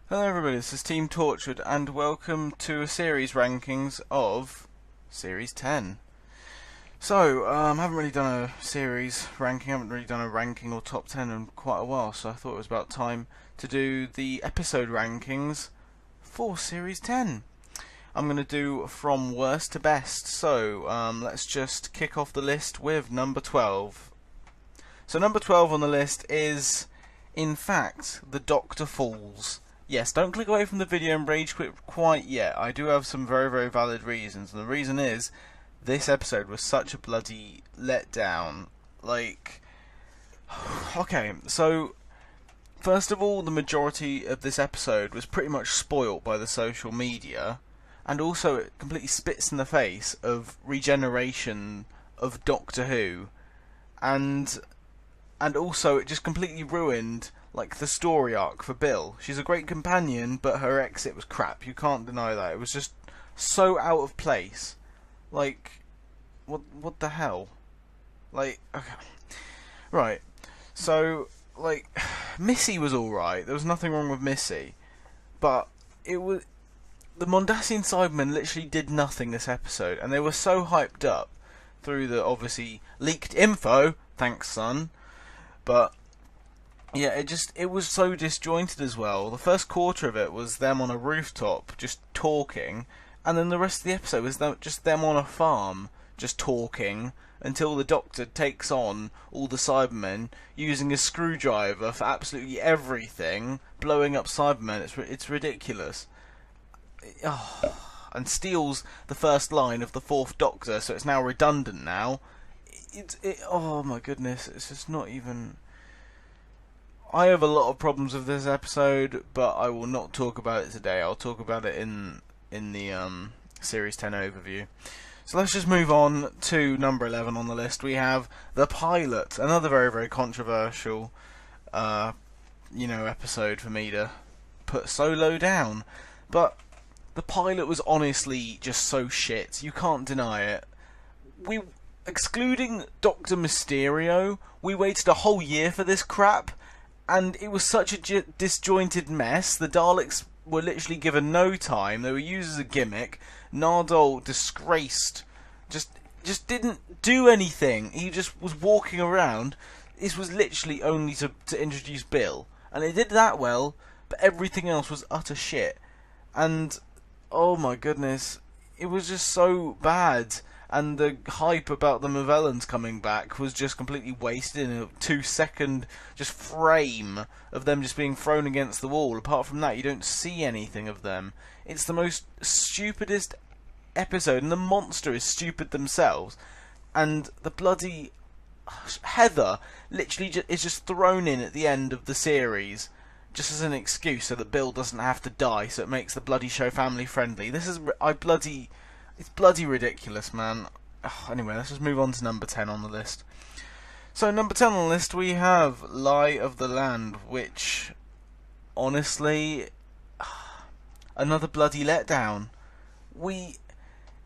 Hello everybody, this is Team Tortured and welcome to a series rankings of Series 10. So, I haven't really done a series ranking, haven't really done a ranking or top 10 in quite a while, so I thought it was about time to do the episode rankings for Series 10. I'm going to do from worst to best, so let's just kick off the list with number 12. So number 12 on the list is, in fact, The Doctor Falls. Yes, don't click away from the video and rage quit quite yet. I do have some very, very valid reasons, and the reason is this episode was such a bloody letdown. Like, okay, so first of all, the majority of this episode was pretty much spoilt by the social media, and also it completely spits in the face of regeneration of Doctor Who, and also it just completely ruined like the story arc for Bill. She's a great companion, but her exit was crap. You can't deny that. It was just so out of place. Like, what the hell? Like, okay. Right. So, like, Missy was alright. There was nothing wrong with Missy. But it was the Mondasian Cybermen literally did nothing this episode, and they were so hyped up through the obviously leaked info. Thanks, son. But yeah, it was so disjointed as well. The first quarter of it was them on a rooftop just talking, and then the rest of the episode was just them on a farm just talking until the Doctor takes on all the Cybermen using a screwdriver for absolutely everything, blowing up Cybermen. It's ridiculous. And steals the first line of the fourth Doctor, so it's now redundant now. Oh my goodness, it's just not even. I have a lot of problems with this episode, but I will not talk about it today. I'll talk about it in the Series 10 overview. So let's just move on to number 11 on the list. We have the pilot, another very, very controversial, episode for me to put so low down. But the pilot was honestly just so shit. You can't deny it. Excluding Dr. Mysterio, we waited a whole year for this crap. And it was such a disjointed mess. The Daleks were literally given no time. They were used as a gimmick. Nardole disgraced. Just didn't do anything. He just was walking around. This was literally only to introduce Bill. And it did that well, but everything else was utter shit. And, oh my goodness, it was just so bad. And the hype about the Movellans coming back was just completely wasted in a 2-second just frame of them just being thrown against the wall. Apart from that, you don't see anything of them. It's the most stupidest episode, and the monster is stupid themselves. And the bloody Heather literally is just thrown in at the end of the series just as an excuse so that Bill doesn't have to die, so it makes the bloody show family friendly. It's bloody ridiculous, man. Anyway, let's just move on to number 10 on the list. So, number 10 on the list, we have Lie of the Land, which, honestly, another bloody letdown.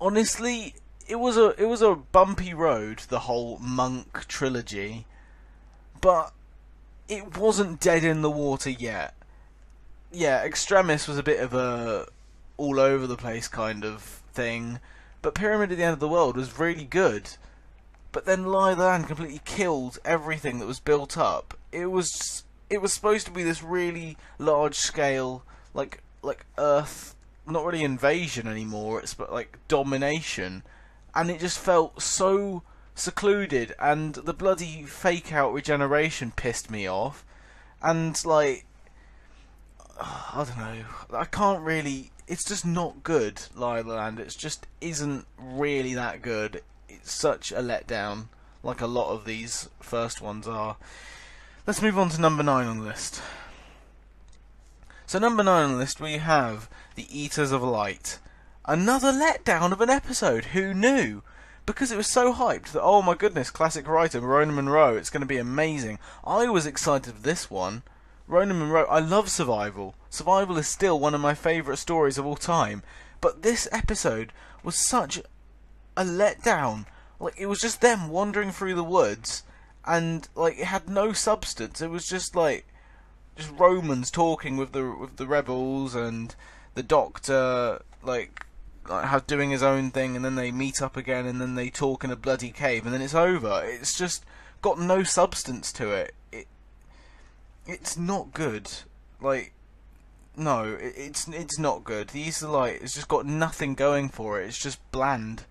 Honestly, it was a bumpy road, the whole Monk trilogy, but it wasn't dead in the water yet. Yeah, Extremis was a bit of a all over the place kind of thing, but Pyramid at the End of the World was really good. But then Lie of the Land completely killed everything that was built up. It was supposed to be this really large scale, like Earth, not really invasion anymore. It's like domination, and it just felt so secluded. And the bloody fake out regeneration pissed me off. And like, I don't know. I can't really. It's just not good, Lie of the Land. It just isn't really that good. It's such a letdown, like a lot of these first ones are. Let's move on to number 9 on the list. So number 9 on the list we have The Eateth of Light. Another letdown of an episode, who knew? Because it was so hyped that, oh my goodness, classic writer, Rona Munro, it's going to be amazing. I was excited for this one. Rona Munro, I love Survival. Survival is still one of my favourite stories of all time. But this episode was such a letdown. Like, it was just them wandering through the woods, and like it had no substance. It was just like, just Romans talking with the rebels, and the Doctor how doing his own thing, and then they meet up again, and then they talk in a bloody cave, and then it's over. It's just got no substance to it. It's not good. No, it's not good. The Eateth of Light has just got nothing going for it. It's just bland.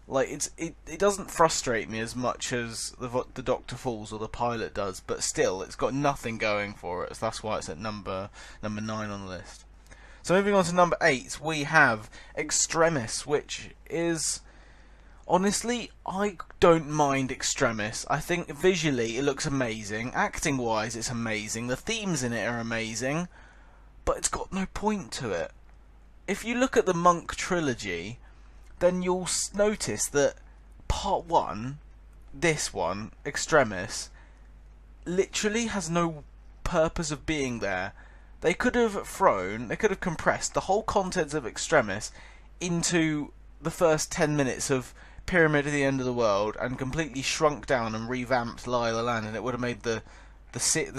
It doesn't frustrate me as much as the Doctor Falls or the pilot does, but still, it's got nothing going for it. So that's why it's at number 9 on the list. So moving on to number 8, we have Extremis, which is... Honestly, I don't mind Extremis. I think visually it looks amazing. Acting-wise, it's amazing. The themes in it are amazing. But it's got no point to it. If you look at the Monk trilogy, then you'll notice that part 1, this one, Extremis, literally has no purpose of being there. They could have compressed the whole contents of Extremis into the first 10 minutes of Pyramid at the End of the World and completely shrunk down and revamped Lie of the Land, and it would have made the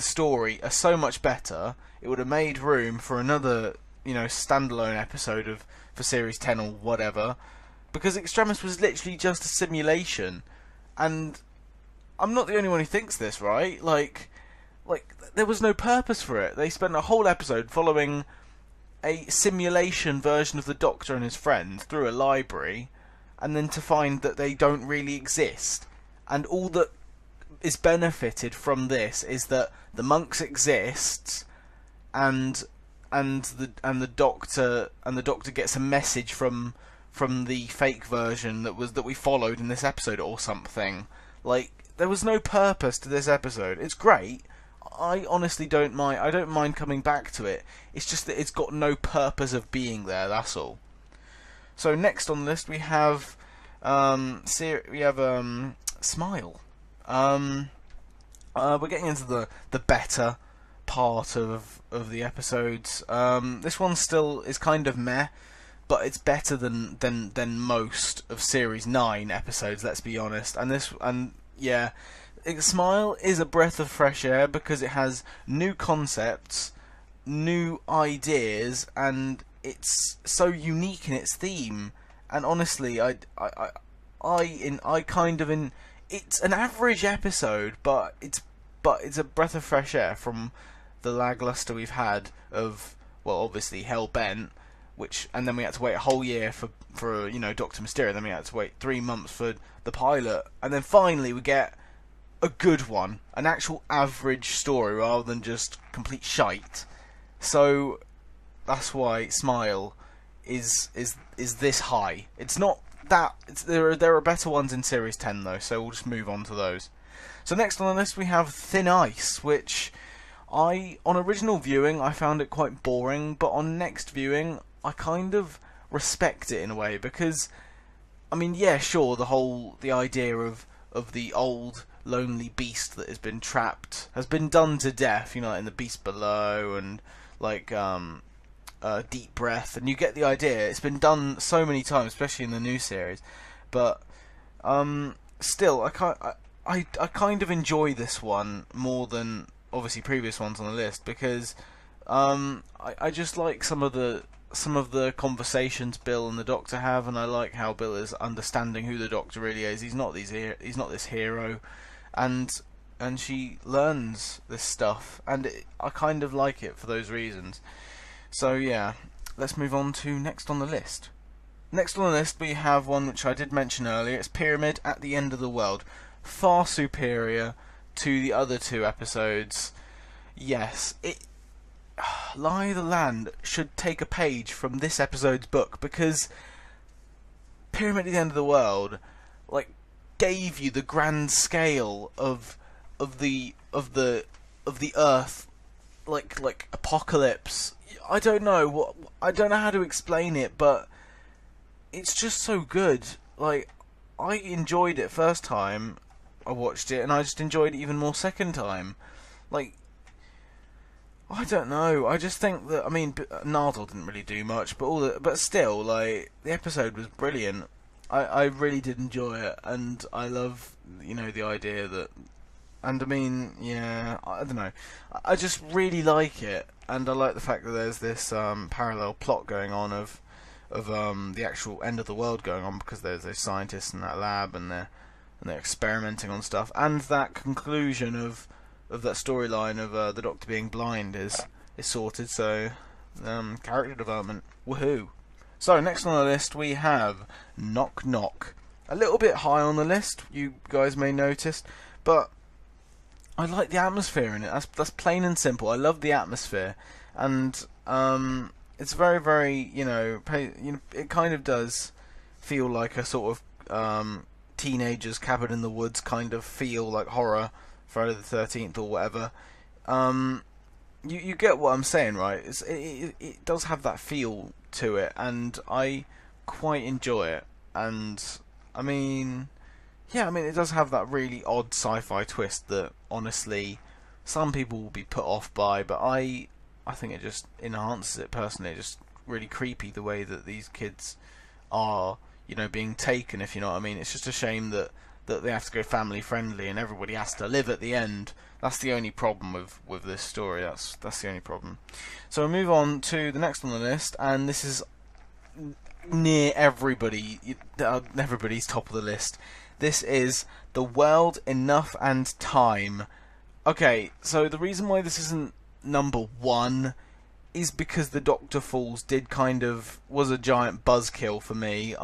story so much better. It would have made room for another, standalone episode for Series 10 or whatever, because Extremis was literally just a simulation, and I'm not the only one who thinks this, right? There was no purpose for it. They spent a whole episode following a simulation version of the Doctor and his friends through a library, and then to find that they don't really exist. And all that is benefited from this is that the monks exist, and the Doctor gets a message from the fake version that we followed in this episode or something. There was no purpose to this episode. It's great. I honestly don't mind. I don't mind coming back to it. It's just that it's got no purpose of being there. That's all. So next on the list we have Smile. We're getting into the better part of the episodes. This one still is kind of meh, but it's better than most of Series 9 episodes. Let's be honest. Smile is a breath of fresh air because it has new concepts, new ideas, and it's so unique in its theme. And honestly, it's an average episode, but it's a breath of fresh air from the lackluster we've had of, well, obviously Hellbent, and then we had to wait a whole year for Doctor Mysterio, then we had to wait 3 months for the pilot, and then finally we get a good one, an actual average story rather than just complete shite. So that's why Smile is this high. It's not that there are better ones in Series 10 though, so we'll just move on to those. So next on the list we have Thin Ice, which on original viewing I found it quite boring, but on next viewing I kind of respect it in a way, because sure, the idea of the old lonely beast that has been trapped has been done to death, in the Beast Below and Deep Breath, and you get the idea. It's been done so many times, especially in the new series, but still I kind of enjoy this one more than obviously previous ones on the list, because I just like some of the conversations Bill and the Doctor have, and I like how Bill is understanding who the Doctor really is. He's not this hero, and she learns this stuff, and I kind of like it for those reasons. So yeah, let's move on to next on the list. Next on the list we have one which I did mention earlier. It's Pyramid at the End of the World. Far superior to the other 2 episodes. Yes, Lie of the Land should take a page from this episode's book, because Pyramid at the End of the World gave you the grand scale of the Earth, like apocalypse. I don't know how to explain it, but it's just so good. I enjoyed it first time I watched it, and I just enjoyed it even more second time. I don't know. I just think that Nardole didn't really do much, but still, the episode was brilliant. I really did enjoy it, and I love the idea that And I mean, yeah, I don't know. I just really like it, and I like the fact that there's this parallel plot going on of the actual end of the world going on, because there's those scientists in that lab and they're experimenting on stuff, and that conclusion of that storyline of the Doctor being blind is sorted. So character development, woohoo! So next on the list we have Knock Knock. A little bit high on the list, you guys may notice, but I like the atmosphere in it. That's plain and simple. I love the atmosphere, and it's very, very, it kind of does feel like a sort of teenagers cabin in the woods kind of feel, like horror, Friday the 13th or whatever. You get what I'm saying, right? It does have that feel to it, and I quite enjoy it. And I mean, yeah, I mean, it does have that really odd sci-fi twist that, honestly, some people will be put off by, but I think it just enhances it personally. It's just really creepy the way that these kids are, being taken, if you know what I mean. It's just a shame that they have to go family friendly and everybody has to live at the end. That's the only problem with this story. That's the only problem. So we'll move on to the next on the list, and this is near everybody's top of the list. This is The World, Enough and Time. Okay, so the reason why this isn't number one is because the Doctor Falls was a giant buzzkill for me.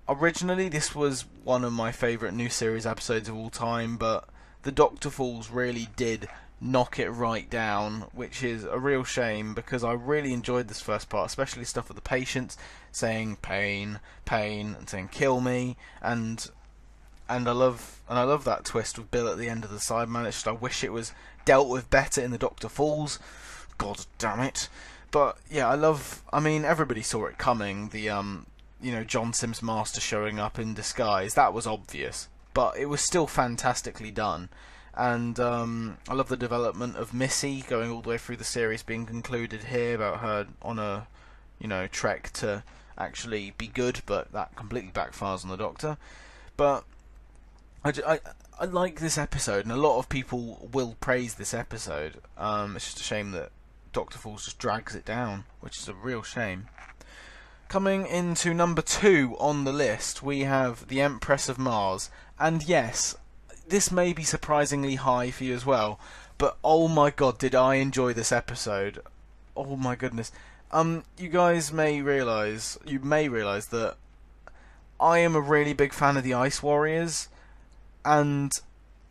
Originally, this was one of my favourite new series episodes of all time, but the Doctor Falls really did knock it right down, which is a real shame, because I really enjoyed this first part, especially stuff with the patients saying pain, pain, and saying kill me, and I love that twist with Bill at the end of the Cyberman. It's just, I wish it was dealt with better in the Doctor Falls. God damn it. But yeah, I mean, everybody saw it coming. The John Sims Master showing up in disguise, that was obvious, but it was still fantastically done. And I love the development of Missy going all the way through the series, being concluded here about her on a trek to actually be good, but that completely backfires on the Doctor. But I like this episode, and a lot of people will praise this episode. It's just a shame that Doctor Falls just drags it down, which is a real shame. Coming into number 2 on the list, we have The Empress of Mars. And yes, this may be surprisingly high for you as well, but oh my god, did I enjoy this episode. Oh my goodness. You guys may realise that I am a really big fan of the Ice Warriors, and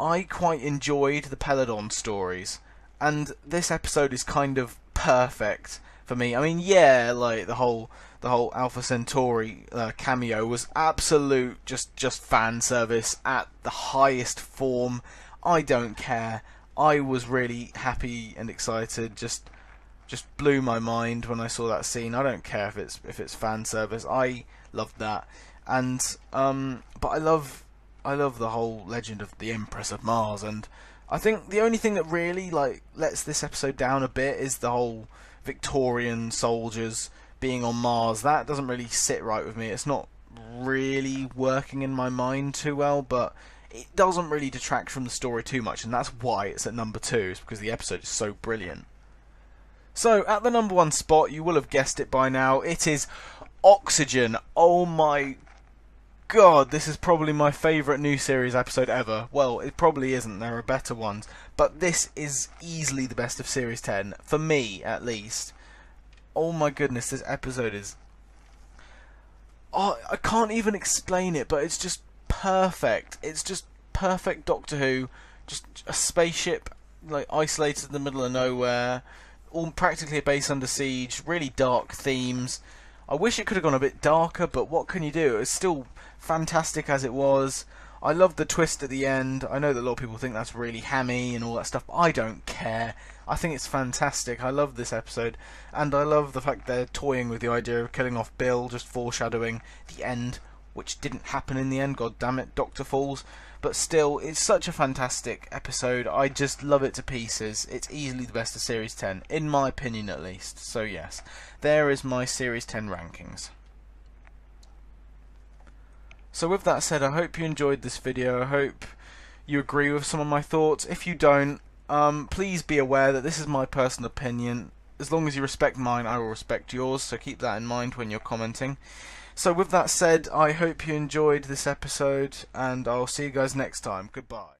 I quite enjoyed the Peladon stories, and this episode is kind of perfect for me. I mean, yeah, like the whole Alpha Centauri cameo was absolute just fan service at the highest form. I don't care. I was really happy and excited. Just blew my mind when I saw that scene. I don't care if it's fan service. I loved that, and but I love the whole legend of the Empress of Mars, and I think the only thing that really lets this episode down a bit is the whole Victorian soldiers being on Mars. That doesn't really sit right with me. It's not really working in my mind too well, but it doesn't really detract from the story too much, and that's why it's at number 2, is because the episode is so brilliant. So at the number 1 spot, you will have guessed it by now, it is Oxygen. Oh my god, this is probably my favourite new series episode ever. Well, it probably isn't, there are better ones, but this is easily the best of Series 10, for me at least. Oh my goodness, this episode is... I can't even explain it, but it's just perfect. It's just perfect Doctor Who, just a spaceship isolated in the middle of nowhere, all practically a base under siege, really dark themes. I wish it could have gone a bit darker, but what can you do? It's still fantastic as it was. I love the twist at the end. I know that a lot of people think that's really hammy and all that stuff, but I don't care. I think it's fantastic. I love this episode, and I love the fact they're toying with the idea of killing off Bill, just foreshadowing the end, which didn't happen in the end, god damn it, Doctor Falls. But still, it's such a fantastic episode. I just love it to pieces. It's easily the best of Series 10, in my opinion at least. So yes, there is my Series 10 rankings. So with that said, I hope you enjoyed this video. I hope you agree with some of my thoughts. If you don't, please be aware that this is my personal opinion. As long as you respect mine, I will respect yours, so keep that in mind when you're commenting. So with that said, I hope you enjoyed this episode, and I'll see you guys next time. Goodbye.